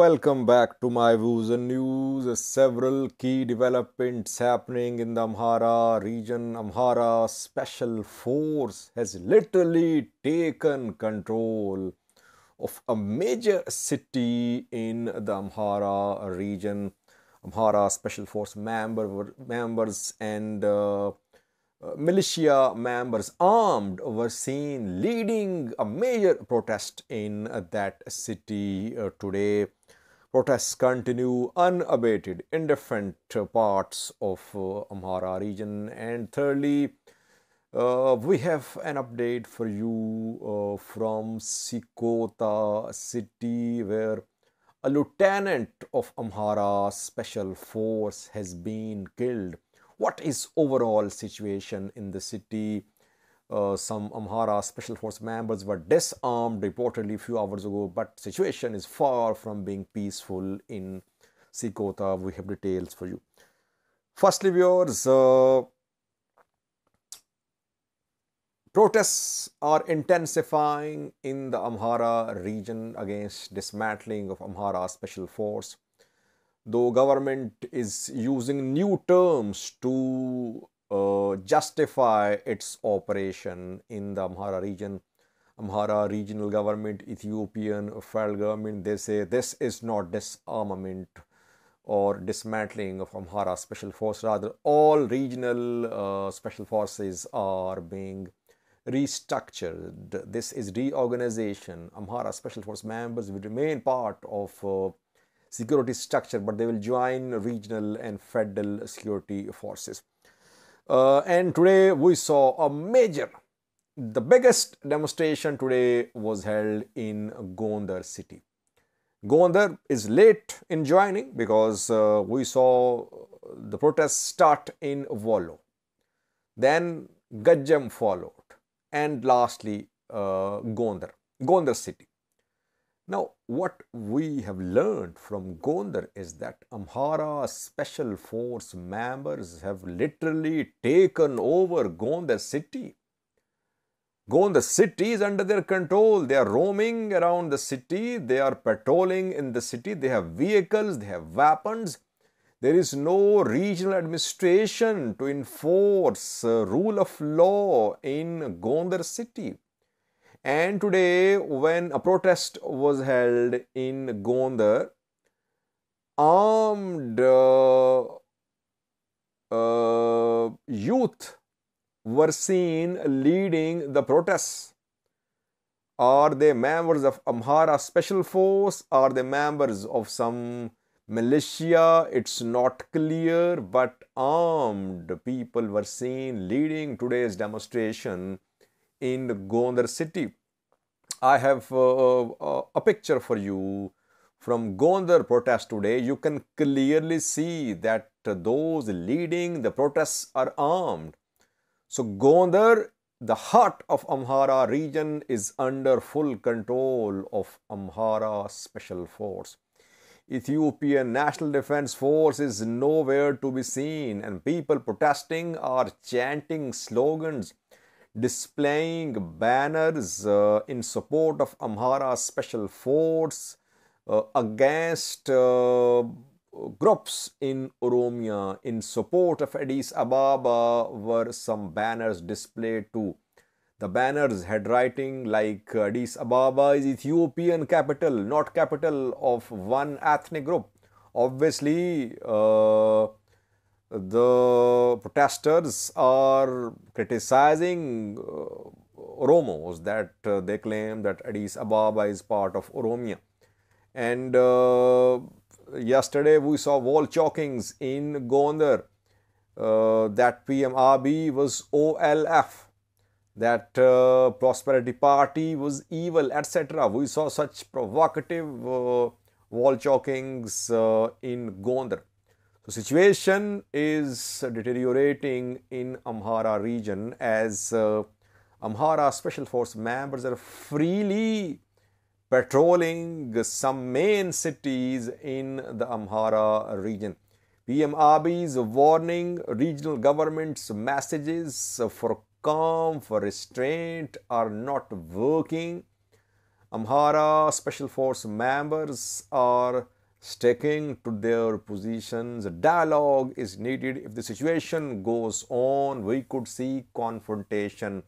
Welcome back to my views and news. Several key developments happening in the Amhara region. Amhara Special Force has literally taken control of a major city in the Amhara region. Amhara Special Force members and militia members armed were seen leading a major protest in that city today. Protests continue unabated in different parts of Amhara region. And thirdly, we have an update for you from Sikota city, where a lieutenant of Amhara Special Force has been killed. What is overall situation in the city? Some Amhara Special Force members were disarmed reportedly a few hours ago, but situation is far from being peaceful in Sikota. We have details for you. Firstly, viewers, protests are intensifying in the Amhara region against dismantling of Amhara Special Force. Though government is using new terms to justify its operation in the Amhara region. Amhara regional government, Ethiopian federal government, they say this is not disarmament or dismantling of Amhara Special Force. Rather, all regional special forces are being restructured. This is reorganization. Amhara Special Force members will remain part of security structure, but they will join regional and federal security forces. And today we saw the biggest demonstration today was held in Gondar city. Gondar is late in joining because we saw the protests start in Vollo. Then Gajjam followed. And lastly, Gondar city. Now, what we have learned from Gondar is that Amhara Special Force members have literally taken over Gondar city. Gondar city is under their control. They are roaming around the city. They are patrolling in the city. They have vehicles. They have weapons. There is no regional administration to enforce rule of law in Gondar city. And today, when a protest was held in Gondar, armed youth were seen leading the protests. Are they members of Amhara Special Force? Are they members of some militia? It's not clear, but armed people were seen leading today's demonstration in Gondar city. I have a picture for you from Gondar protest today. You can clearly see that those leading the protests are armed. So Gondar, the heart of Amhara region, is under full control of Amhara Special Force. Ethiopian National Defense Force is nowhere to be seen, and people protesting are chanting slogans, displaying banners in support of Amhara Special Force against groups in Oromia. In support of Addis Ababa were some banners displayed too. The banners had writing like Addis Ababa is Ethiopian capital, not capital of one ethnic group. Obviously, the protesters are criticizing Oromos, that they claim that Addis Ababa is part of Oromia. And yesterday we saw wall chalkings in Gondar that PM Abiy was OLF, that Prosperity Party was evil, etc. We saw such provocative wall chalkings in Gondar. The situation is deteriorating in Amhara region as Amhara Special Force members are freely patrolling some main cities in the Amhara region. PM Abiy's warning, regional government's messages for calm, for restraint are not working. Amhara Special Force members are sticking to their positions. Dialogue is needed. If the situation goes on, we could see confrontation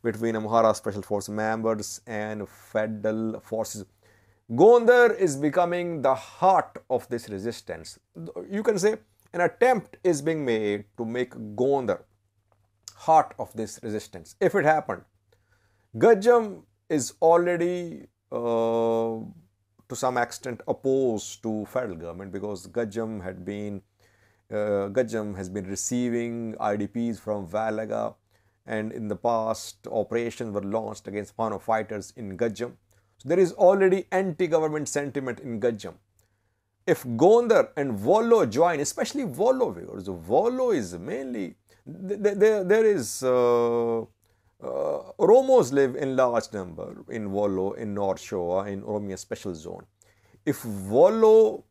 between Amhara Special Force members and federal forces. Gondar is becoming the heart of this resistance. You can say an attempt is being made to make Gondar heart of this resistance. If it happened, Gajam is already to some extent opposed to federal government, because Gajam has been receiving IDPs from Valaga, and in the past operations were launched against Pano fighters in Gajam. So there is already anti-government sentiment in Gajam. If Gondar and Wollo join, especially Wollo, because Wollo is mainly, there is Oromos live in large number in Wollo, in North Shore, in Oromia Special Zone. If Wollo,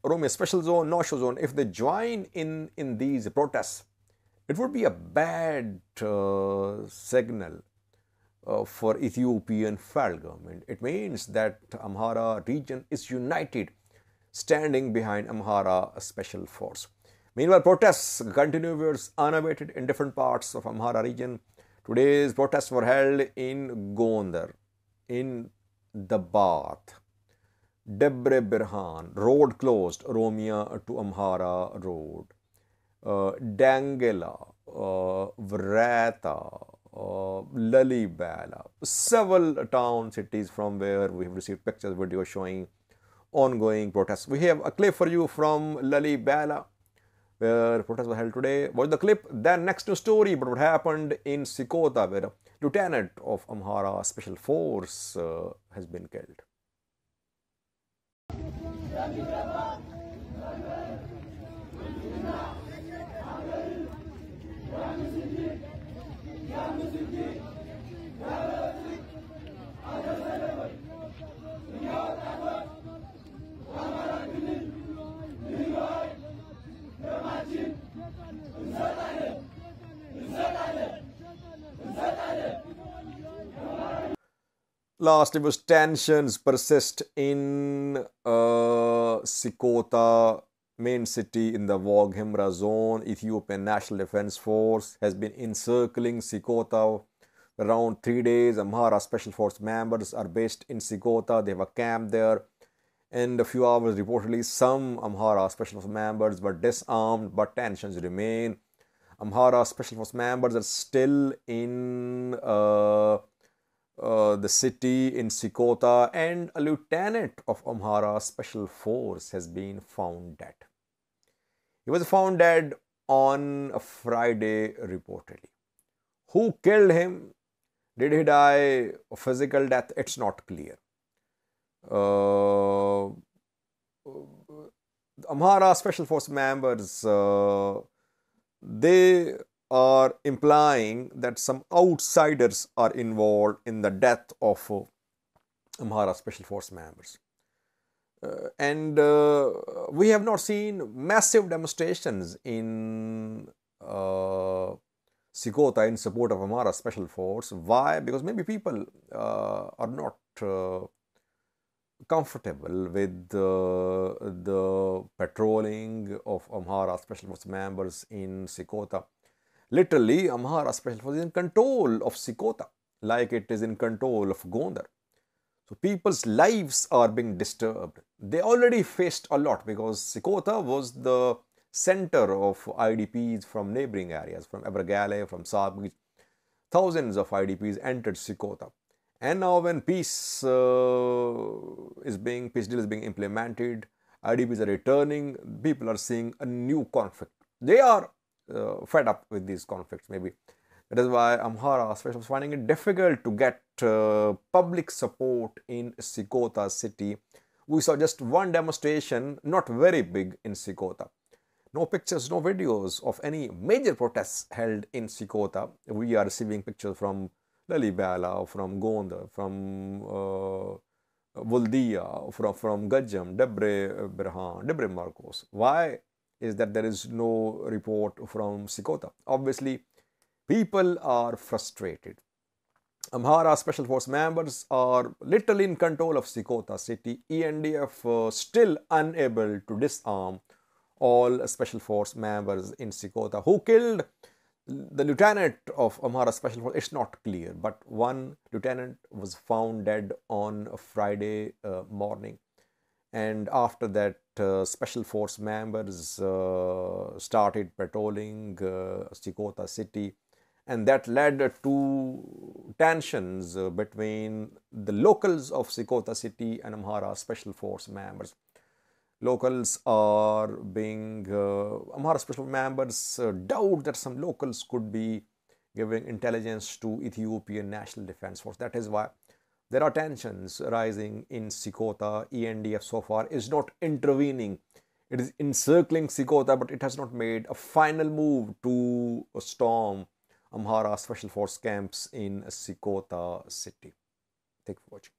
Oromia Special Zone, North Shore Zone, if they join in these protests, it would be a bad signal for Ethiopian federal government. It means that Amhara region is united, standing behind Amhara Special Force. Meanwhile, protests continue unabated in different parts of Amhara region. Today's protests were held in Gondar, in the Bath, Debre Birhan, road closed, Oromia to Amhara road, Dangela, Vrata, Lalibela, several town cities from where we have received pictures, videos showing ongoing protests. We have a clip for you from Lalibela, where protests were held today. Watch the clip. Then next to story, but what happened in Sikota, where a lieutenant of Amhara Special Force has been killed. Lastly, was tensions persist in Sikota, main city in the Waghimra zone. Ethiopian National Defense Force has been encircling Sikota around 3 days. Amhara Special Force members are based in Sikota. They have a camp there. In a few hours, reportedly, some Amhara Special Force members were disarmed, but tensions remain. Amhara Special Force members are still in the city in Sikota, and a lieutenant of Amhara Special Force has been found dead. He was found dead on a Friday, reportedly. Who killed him? Did he die of physical death? It's not clear. Amhara Special Force members, they are implying that some outsiders are involved in the death of Amhara Special Force members. And we have not seen massive demonstrations in Sikota in support of Amhara Special Force. Why? Because maybe people are not comfortable with the patrolling of Amhara Special Force members in Sikota. Literally, Amhara Special Force is in control of Sikota, like it is in control of Gondar. So people's lives are being disturbed. They already faced a lot, because Sikota was the center of IDPs from neighboring areas, from Abergale, from Sabgi. Thousands of IDPs entered Sikota. And now when peace deal is being implemented, IDPs are returning, people are seeing a new conflict. They are fed up with these conflicts, maybe. That is why Amhara Special was finding it difficult to get public support in Sikota city. We saw just one demonstration, not very big, in Sikota. No pictures, no videos of any major protests held in Sikota. We are receiving pictures from Lalibela, from Gondar, from Vuldia, from Gajam, Debre Birhan, Debre Marcos. Why is that there is no report from Sikota? Obviously, people are frustrated. Amhara Special Force members are literally in control of Sikota city. ENDF still unable to disarm all Special Force members in Sikota. Who killed the lieutenant of Amhara Special Force? It's not clear, but one lieutenant was found dead on a Friday morning. And after that, Special Force members started patrolling Sikota city, and that led to tensions between the locals of Sikota city and Amhara Special Force members. Locals are being, Amhara Special members doubt that some locals could be giving intelligence to Ethiopian National Defense Force. That is why there are tensions rising in Sikota. ENDF so far is not intervening. It is encircling Sikota, but it has not made a final move to storm Amhara Special Force camps in Sikota city. Thank you for watching.